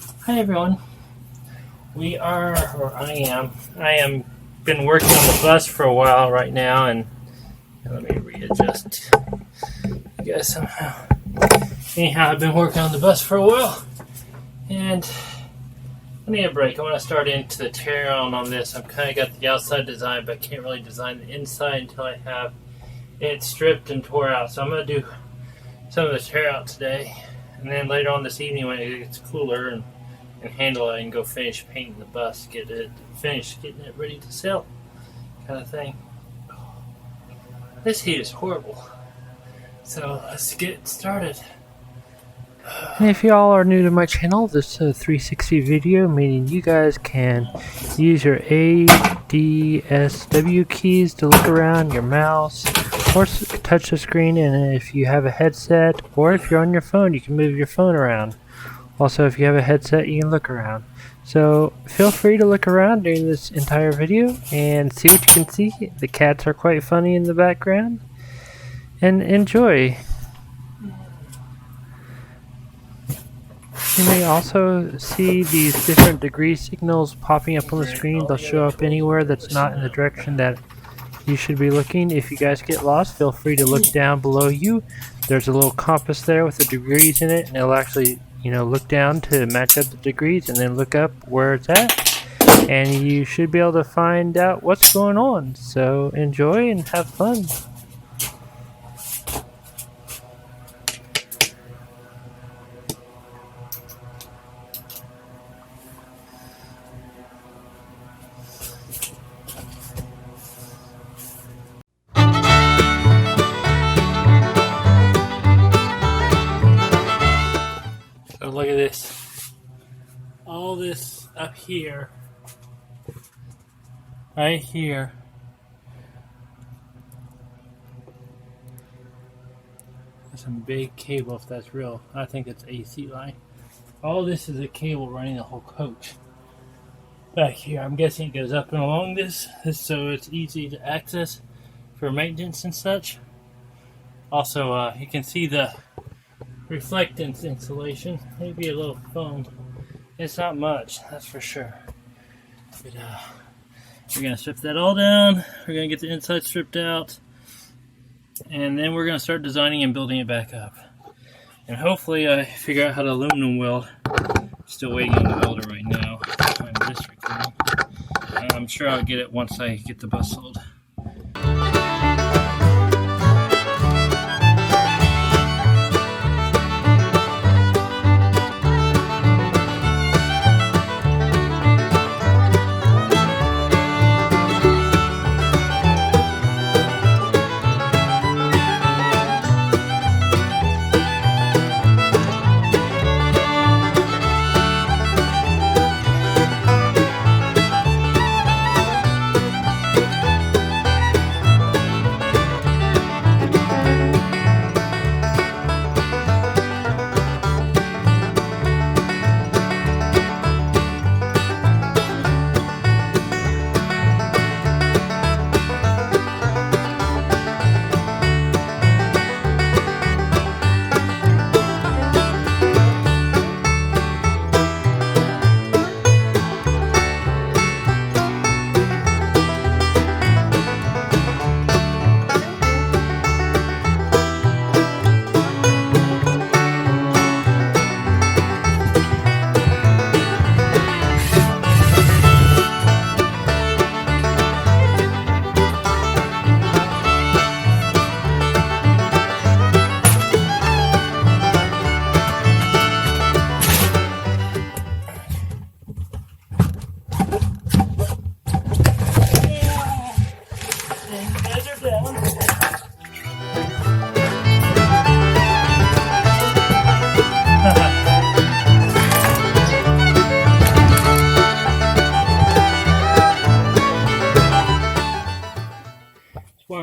Hi everyone. I am been working on the bus for a while right now, and let me readjust you guys somehow. Anyhow, I've been working on the bus for a while, and I need a break. I want to start into the teardown on this. I've kind of got the outside design, but can't really design the inside until I have it stripped and tore out. So I'm going to do some of the tear out today, and then later on this evening when it gets cooler and handle it and go finish painting the bus, get it finished, getting it ready to sell, kind of thing. This heat is horrible, so let's get started. And if y'all are new to my channel, this is a 360 video, meaning you guys can use your A, D, S, W keys to look around, your mouse, or touch the screen, and if you have a headset, or if you're on your phone, you can move your phone around. Also, if you have a headset, you can look around. So feel free to look around during this entire video and see what you can see. The cats are quite funny in the background. And enjoy. You may also see these different degree signals popping up on the screen. They'll show up anywhere that's not in the direction that you should be looking. If you guys get lost, feel free to look down below you. There's a little compass there with the degrees in it, and it'll actually look down to match up the degrees and then look up where it's at, and you should be able to find out what's going on. So enjoy and have fun. So look at this. All this up here, right here, there's some big cable, if that's real. I think it's AC line. All this is a cable running the whole coach. Back here, I'm guessing it goes up and along this so it's easy to access for maintenance and such. Also, you can see the reflectance insulation, maybe a little foam. It's not much, that's for sure. But we're gonna strip that all down. We're gonna get the inside stripped out, and then we're gonna start designing and building it back up. And hopefully I figure out how to aluminum weld. Still waiting on the welder right now. I'm this recording. I'm sure I'll get it once I get the bus sold.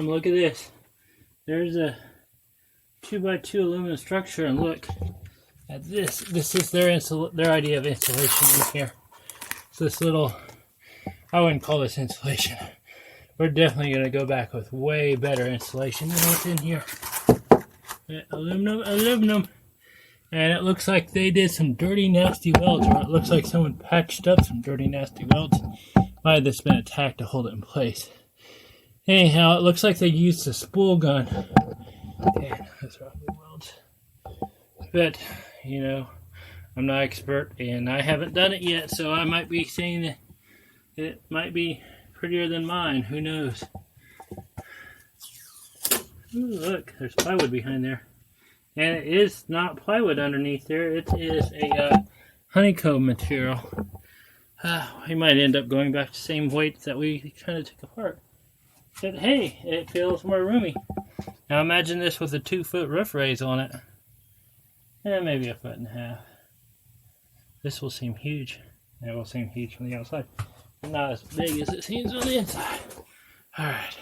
Look at this. There's a 2x2 aluminum structure, and look at this. This is their idea of insulation in here. So this little, I wouldn't call this insulation. We're definitely going to go back with way better insulation than what's in here. Aluminum. And it looks like they did some dirty, nasty welds, or it looks like someone patched up some dirty, nasty welds. Might have this been a tack to hold it in place. Anyhow, it looks like they used a spool gun. Man, that's rough welds. But, you know, I'm not expert, and I haven't done it yet, so I might be saying that it might be prettier than mine. Who knows? Ooh, look, there's plywood behind there. And it is not plywood underneath there. It is a honeycomb material. We might end up going back to the same weights that we kind of took apart. But hey, it feels more roomy. Now imagine this with a 2-foot roof raise on it. And maybe 1.5 feet. This will seem huge. It will seem huge from the outside. But not as big as it seems on the inside. Alright.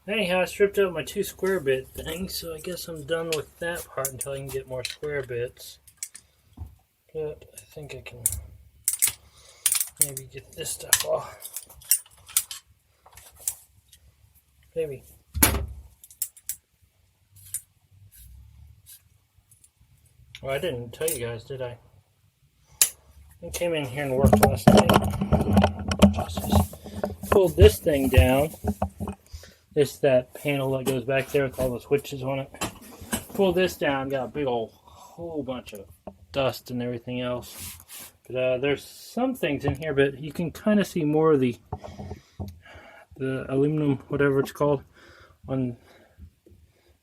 Anyhow, I stripped out my 2 square bit things, so I guess I'm done with that part until I can get more square bits. But I think I can maybe get this stuff off. Maybe. Well, I didn't tell you guys, did I? I came in here and worked last night. Just pulled this thing down. This that panel that goes back there with all the switches on it. Pulled this down, got a big old whole bunch of dust and everything else. But there's some things in here, but you can kind of see more of the aluminum, whatever it's called, on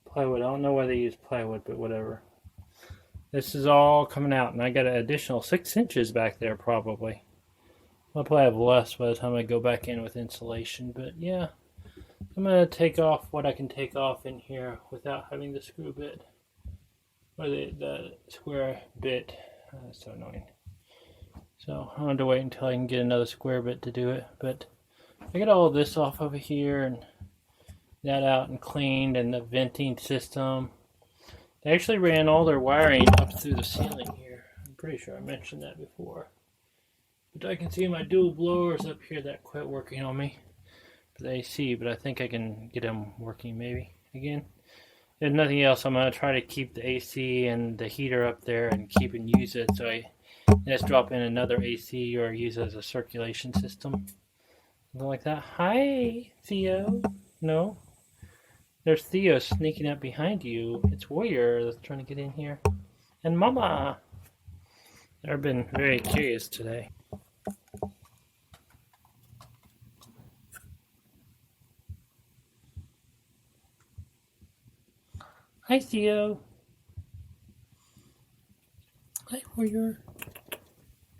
plywood. I don't know why they use plywood, but whatever. This is all coming out, and I got an additional 6 inches back there probably. I'll probably have less by the time I go back in with insulation, but yeah. I'm going to take off what I can take off in here without having the screw bit. Or the square bit. That's so annoying. So I'm going to wait until I can get another square bit to do it. But I got all of this off over here and that out and cleaned, and the venting system. They actually ran all their wiring up through the ceiling here. I'm pretty sure I mentioned that before. But I can see my dual blowers up here that quit working on me. The AC, but I think I can get them working maybe again. If nothing else, I'm going to try to keep the AC and the heater up there and keep and use it, so I just drop in another AC or use it as a circulation system. Something like that. Hi, Theo. No? There's Theo sneaking up behind you. It's Warrior that's trying to get in here. And Mama. They've been very curious today. Hi, Theo. Hi, Warrior.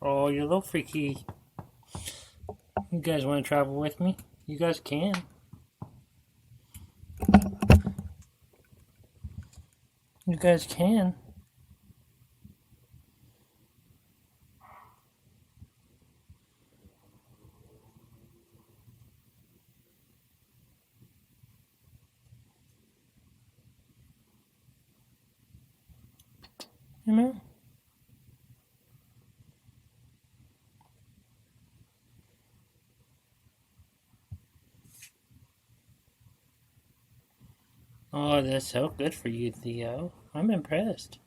Oh, you're a little freaky. You guys want to travel with me? You guys can. You guys can. You know? Oh, that's so good for you, Theo. I'm impressed.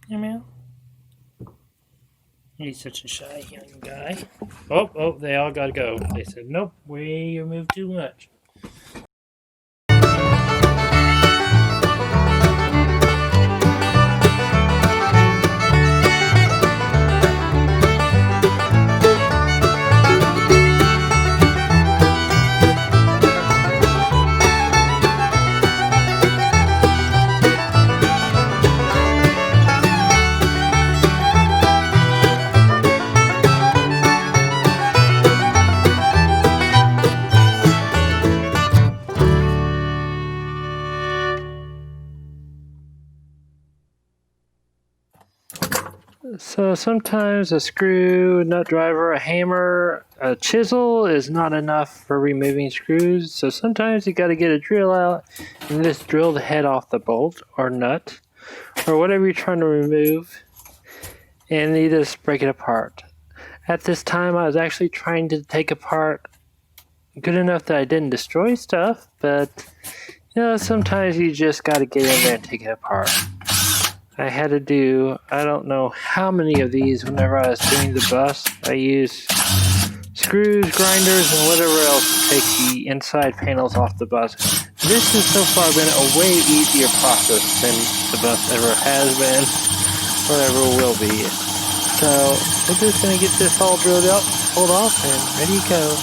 You know? He's such a shy young guy. Oh, they all gotta go. They said, nope, we moved too much. So sometimes a screw, nut driver, a hammer, a chisel is not enough for removing screws. So sometimes you got to get a drill out and just drill the head off the bolt or nut or whatever you're trying to remove, and you just break it apart. At this time, I was actually trying to take apart good enough that I didn't destroy stuff, but sometimes you just got to get in there and take it apart. I had to do, I don't know how many of these whenever I was doing the bus. I used screws, grinders, and whatever else to take the inside panels off the bus. This has so far been a way easier process than the bus ever has been, or ever will be. So, we're just going to get this all drilled out, pulled off, and ready to go.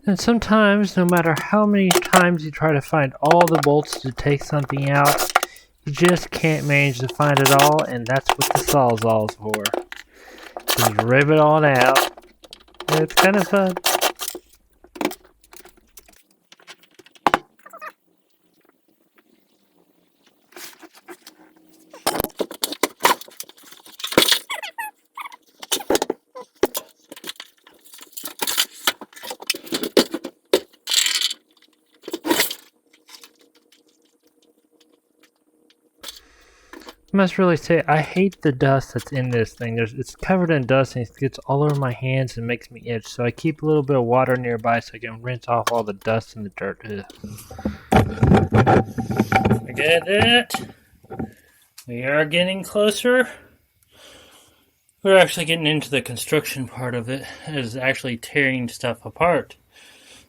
And sometimes, no matter how many times you try to find all the bolts to take something out, you just can't manage to find it all, and that's what the Sawzall's for. Just rip it on out. It's kind of fun. I must really say, I hate the dust that's in this thing. It's covered in dust and it gets all over my hands and makes me itch. So I keep a little bit of water nearby so I can rinse off all the dust and the dirt. Forget it. We are getting closer. We're actually getting into the construction part of it. It is actually tearing stuff apart.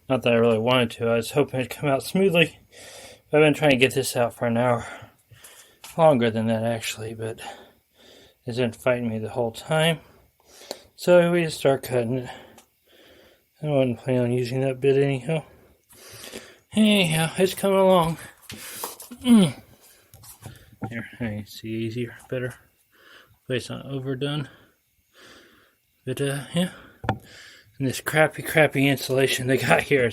Not that I really wanted to. I was hoping it'd come out smoothly. I've been trying to get this out for an hour. Longer than that, actually, but isn't fighting me the whole time. So we just start cutting it. I wasn't planning on using that bit anyhow. Anyhow, it's coming along. Here, I can see easier, better. But it's not overdone. But yeah. And this crappy insulation they got here,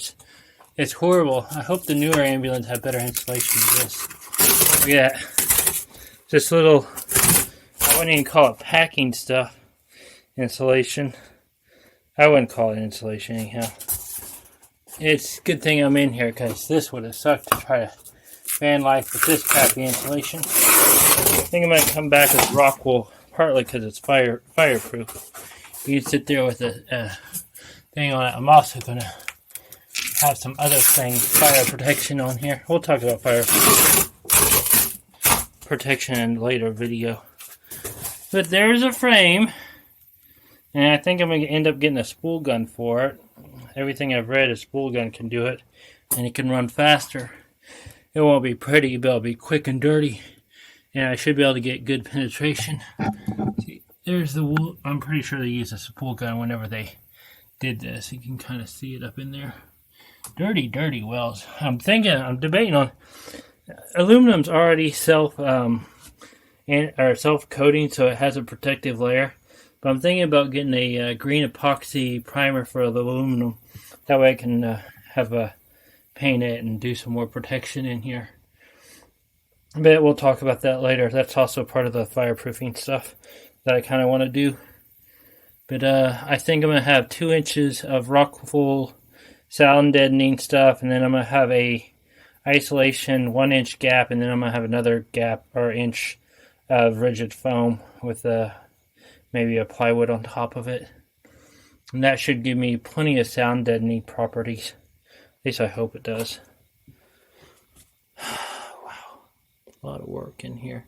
it's horrible. I hope the newer ambulance have better insulation than this. Look at that. This little, I wouldn't even call it packing stuff. Insulation. I wouldn't call it insulation anyhow. It's a good thing I'm in here because this would have sucked to try to van life with this crappy insulation. I think I'm going to come back with rock wool, partly because it's fireproof. You can sit there with a thing on it. I'm also going to have some other things, fire protection on here. We'll talk about fire protection in a later video. But there's a frame, and I think I'm going to end up getting a spool gun for it. Everything I've read, a spool gun can do it, and it can run faster. It won't be pretty, but it'll be quick and dirty, and I should be able to get good penetration. See, there's the wool. I'm pretty sure they used a spool gun whenever they did this. You can kind of see it up in there. Dirty wells. I'm debating on aluminum's already self-coating, so it has a protective layer. But I'm thinking about getting a green epoxy primer for the aluminum. That way I can paint it and do some more protection in here. But we'll talk about that later. That's also part of the fireproofing stuff that I kind of want to do. But I think I'm going to have 2 inches of rock wool sound deadening stuff, and then I'm going to have a isolation 1 inch gap, and then I'm going to have another gap or inch of rigid foam with maybe a plywood on top of it. And that should give me plenty of sound deadening properties. At least I hope it does. Wow. A lot of work in here.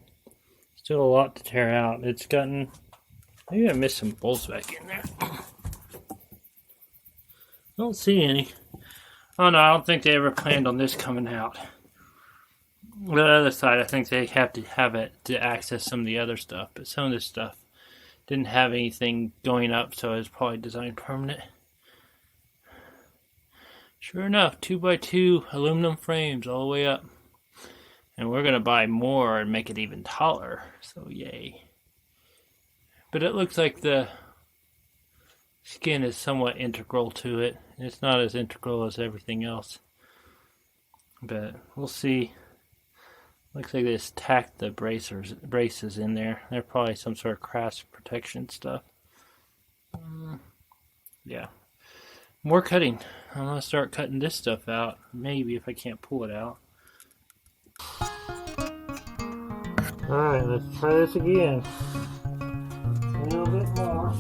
Still a lot to tear out. It's gotten... Maybe I missed some bolts back in there. Don't see any. Oh no, I don't think they ever planned on this coming out. The other side, I think they have to have it to access some of the other stuff. But some of this stuff didn't have anything going up, so it was probably designed permanent. Sure enough, 2x2 aluminum frames all the way up. And we're going to buy more and make it even taller. So yay. But it looks like the skin is somewhat integral to it. It's not as integral as everything else. But we'll see. Looks like they just tacked the braces in there. They're probably some sort of crash protection stuff. Yeah. More cutting. I'm going to start cutting this stuff out. Maybe if I can't pull it out. Alright, let's try this again. A little bit more.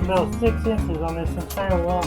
About 6 inches on this entire wall.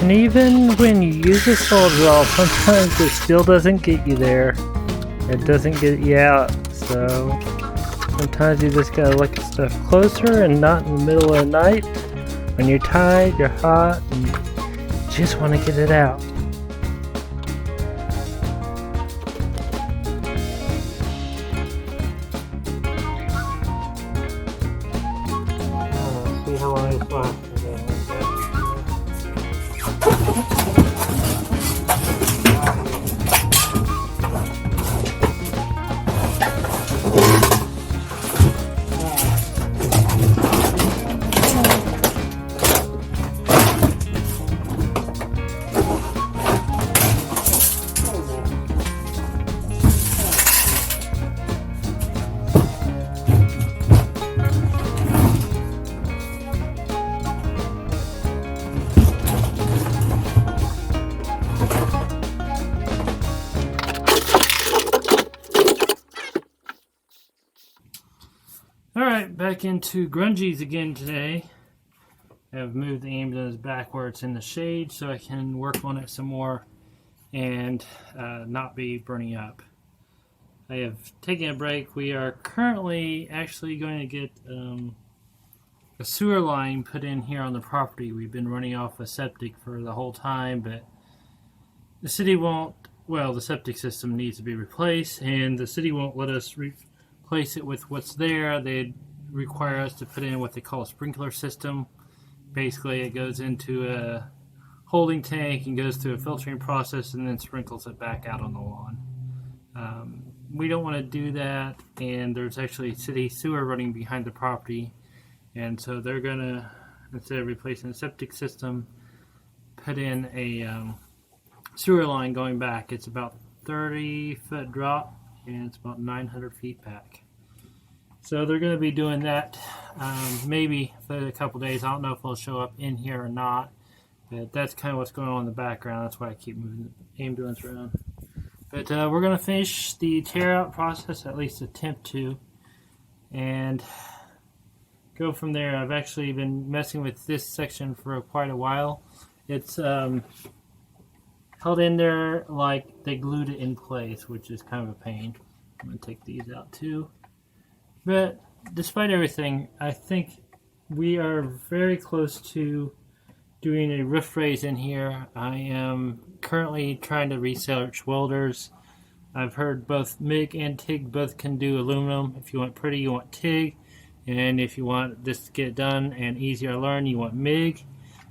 And even when you use a saw drill, sometimes it still doesn't get you there. It doesn't get you out, so sometimes you just gotta look at stuff closer and not in the middle of the night when you're tired, you're hot, and you just want to get it out. See how long it's lasting. Alright, back into grungies again today. I've moved the ambulance back where it's in the shade so I can work on it some more and not be burning up. I have taken a break. We are currently actually going to get a sewer line put in here on the property. We've been running off a septic for the whole time, but the city won't, well, the septic system needs to be replaced and the city won't let us replace it with what's there. They require us to put in what they call a sprinkler system. Basically, it goes into a holding tank and goes through a filtering process and then sprinkles it back out on the lawn. We don't want to do that, and there's actually city sewer running behind the property, and so they're going to, instead of replacing the septic system, put in a sewer line going back. It's about 30-foot drop, and it's about 900 feet back. So they're going to be doing that maybe for a couple days. I don't know if they'll show up in here or not, but that's kind of what's going on in the background. That's why I keep moving the ambulance around. But we're going to finish the tear out process, at least attempt to, and go from there. I've actually been messing with this section for quite a while. It's held in there like they glued it in place, which is kind of a pain. I'm going to take these out too. But despite everything, I think we are very close to doing a roof raise in here. I am currently trying to research welders. I've heard both MIG and TIG both can do aluminum. If you want pretty, you want TIG. And if you want this to get done and easier to learn, you want MIG.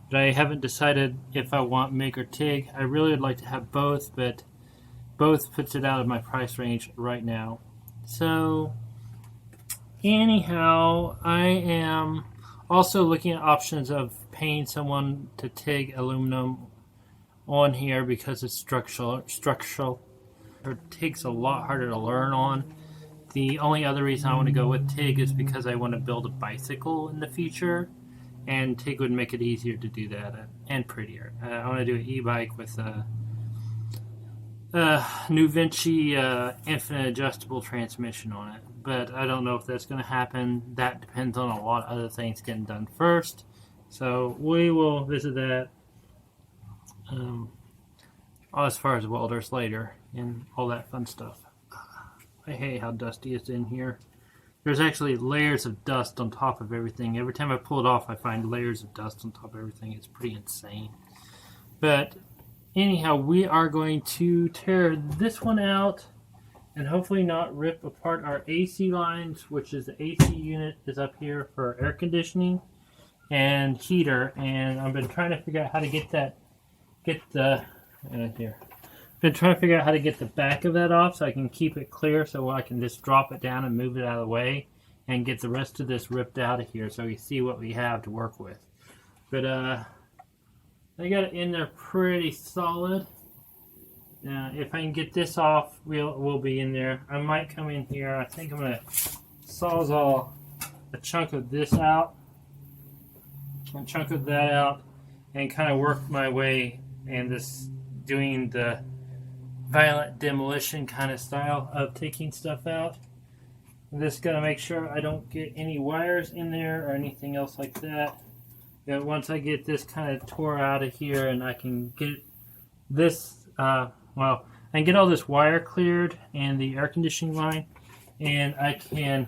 But I haven't decided if I want MIG or TIG. I really would like to have both, but both puts it out of my price range right now. So anyhow, I am also looking at options of paying someone to TIG aluminum on here because it's structural. TIG's a lot harder to learn on. The only other reason I want to go with TIG is because I want to build a bicycle in the future, and TIG would make it easier to do that and prettier. I want to do an e-bike with a New Vinci infinite adjustable transmission on it. But I don't know if that's going to happen. That depends on a lot of other things getting done first. So we will visit that as far as welders later and all that fun stuff. I hate how dusty it's in here. There's actually layers of dust on top of everything. Every time I pull it off, I find layers of dust on top of everything. It's pretty insane. But anyhow, we are going to tear this one out and hopefully not rip apart our AC lines, which is the AC unit is up here for air conditioning and heater. And I've been trying to figure out how to get the back of that off so I can keep it clear, so I can just drop it down and move it out of the way and get the rest of this ripped out of here so we see what we have to work with. But I got it in there pretty solid. If I can get this off, we'll be in there. I might come in here. I think I'm going to sawzall a chunk of this out, a chunk of that out, and kind of work my way and this doing the violent demolition kind of style of taking stuff out. I'm just going to make sure I don't get any wires in there or anything else like that. You know, once I get this kind of tore out of here and I can get this, I can get all this wire cleared and the air conditioning line, and I can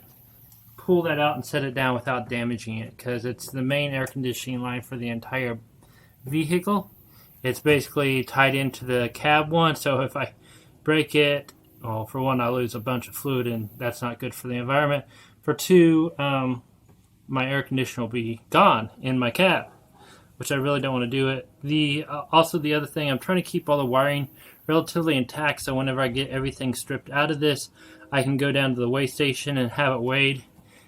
pull that out and set it down without damaging it, because it's the main air conditioning line for the entire vehicle. It's basically tied into the cab one, so if I break it, well, for one, I lose a bunch of fluid, and that's not good for the environment. For two, my air conditioner will be gone in my cab, which I really don't want to do it. Also, the other thing, I'm trying to keep all the wiring relatively intact, so whenever I get everything stripped out of this, I can go down to the weigh station and have it weighed,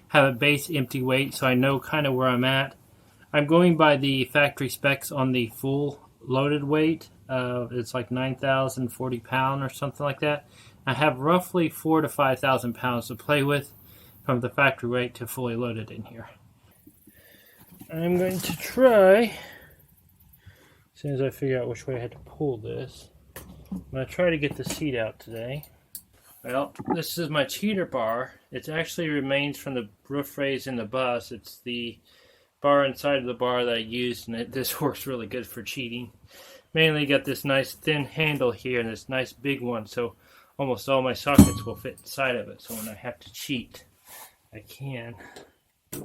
have it base empty weight, so I know kind of where I'm at. I'm going by the factory specs on the full loaded weight. It's like 9,040 pounds or something like that. I have roughly 4,000 to 5,000 pounds to play with from the factory weight to fully loaded in here. I'm going to try, as soon as I figure out which way I had to pull this, I'm going to try to get the seat out today. Well, this is my cheater bar. It actually remains from the roof raise in the bus. It's the bar inside of the bar that I used, and this works really good for cheating. Mainly got this nice thin handle here and this nice big one, so almost all my sockets will fit inside of it. So when I have to cheat, I can. I'm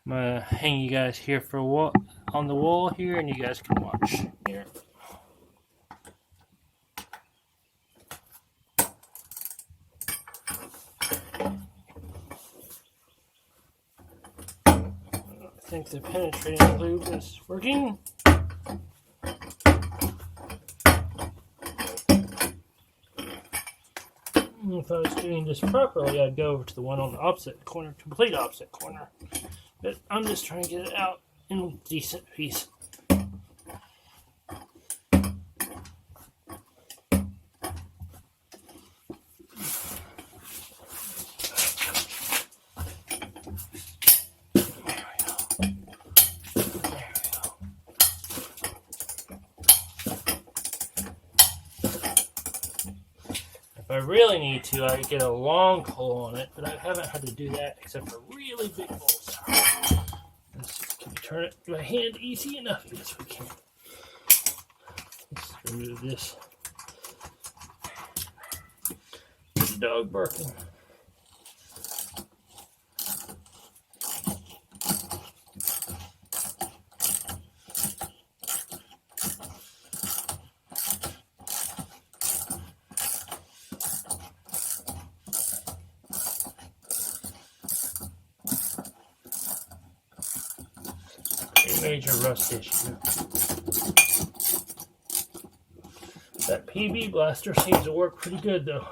going to hang you guys here for on the wall here, and you guys can watch here. I think the penetrating lube is working. If I was doing this properly, I'd go over to the one on the opposite corner, complete opposite corner. But I'm just trying to get it out in a decent piece. If I really need to, I get a long pull on it, but I haven't had to do that except for really big pulls. Can we turn it by hand easy enough? Yes, we can. Let's remove this. Dog barking. Major rust issue. That PB blaster seems to work pretty good though.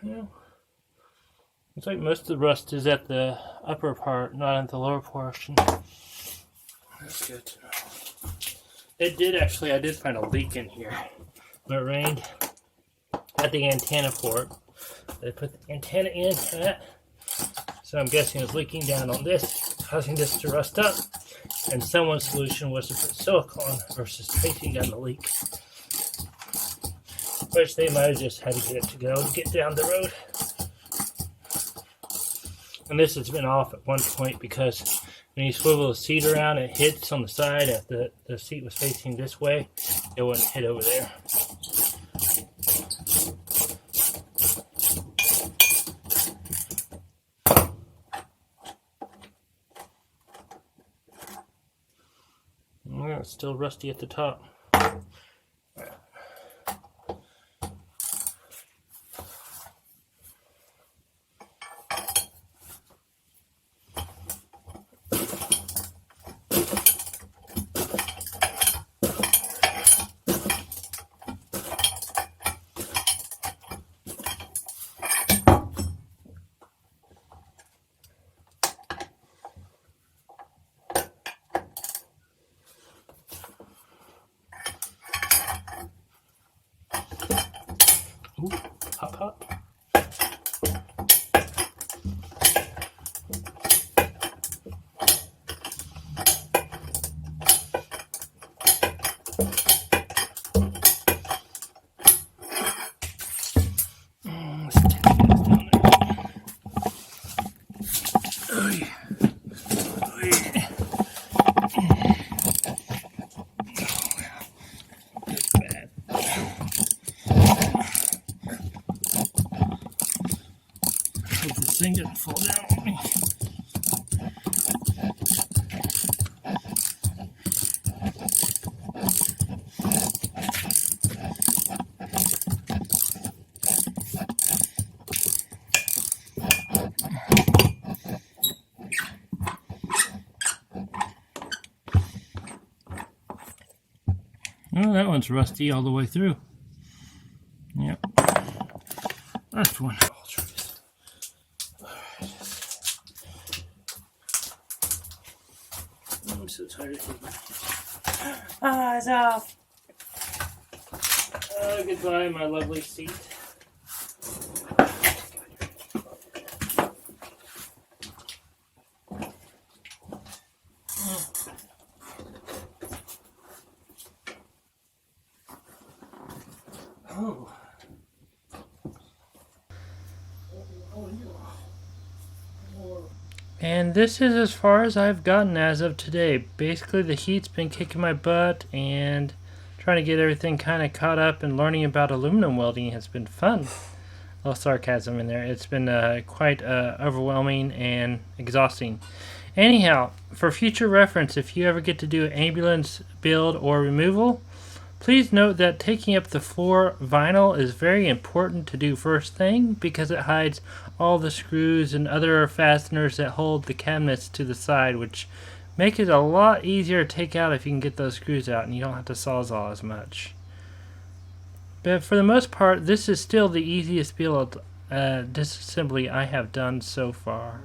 Yeah. Looks like most of the rust is at the upper part, not at the lower portion. That's good to know. I did find a leak in here. When it rained at the antenna port. They put the antenna in that. So I'm guessing it's leaking down on this, causing this to rust up. And someone's solution was to put silicone versus taping down the leak. Which they might have just had to get it to go to get down the road. And this has been off at one point because when you swivel the seat around, it hits on the side. If the seat was facing this way, it wouldn't hit over there. It's still rusty at the top. Hope this thing doesn't fall down on me. Oh, that one's rusty all the way through. Yep. Last one. I'm so tired of it. Ah, it's off. Goodbye, my lovely seat. Oh. And this is as far as I've gotten as of today. Basically, the heat's been kicking my butt, and trying to get everything kind of caught up, and learning about aluminum welding has been fun. A little sarcasm in there. It's been quite overwhelming and exhausting. Anyhow, for future reference, if you ever get to do an ambulance build or removal, please note that taking up the floor vinyl is very important to do first thing, because it hides all the screws and other fasteners that hold the cabinets to the side, which make it a lot easier to take out if you can get those screws out and you don't have to sawzall as much. But for the most part, this is still the easiest build disassembly I have done so far.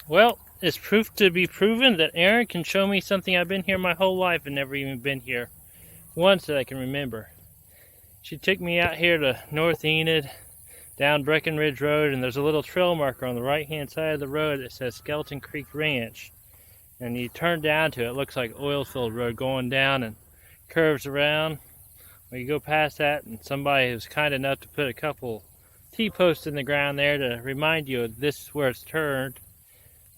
Well, it's proof to be proven that Erin can show me something I've been here my whole life and never even been here once that I can remember. She took me out here to North Enid, down Breckenridge Road, and there's a little trail marker on the right-hand side of the road that says Skeleton Creek Ranch. And you turn down to it, it looks like Oilfield Road going down and curves around. Well, you go past that, and somebody was kind enough to put a couple T-posts in the ground there to remind you of this is where it's turned.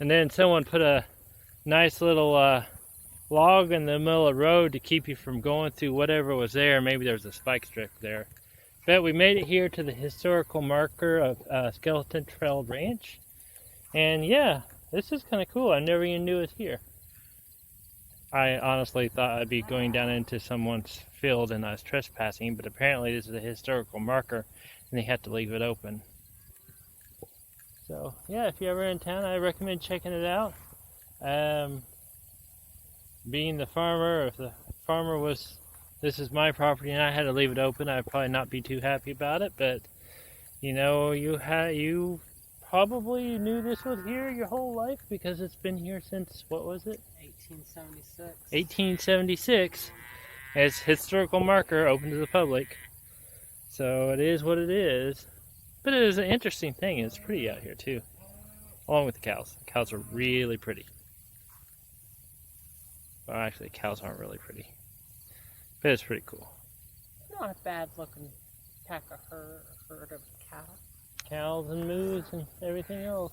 And then someone put a nice little log in the middle of the road to keep you from going through whatever was there. Maybe there was a spike strip there. But we made it here to the historical marker of Skeleton Trail Ranch. And yeah, this is kind of cool. I never even knew it was here. I honestly thought I'd be going down into someone's field and I was trespassing, but apparently this is a historical marker and they had to leave it open. So yeah, if you're ever in town, I recommend checking it out. Being the farmer, if the farmer was, this is my property and I had to leave it open, I'd probably not be too happy about it. But you know, you probably knew this was here your whole life because it's been here since, what was it? 1876. 1876. As historical marker open to the public. So it is what it is. But it is an interesting thing. It's pretty out here too. Along with the cows. The cows are really pretty. Well, actually, cows aren't really pretty. But it's pretty cool. Not a bad looking pack of herd of cattle. Cows and moose and everything else.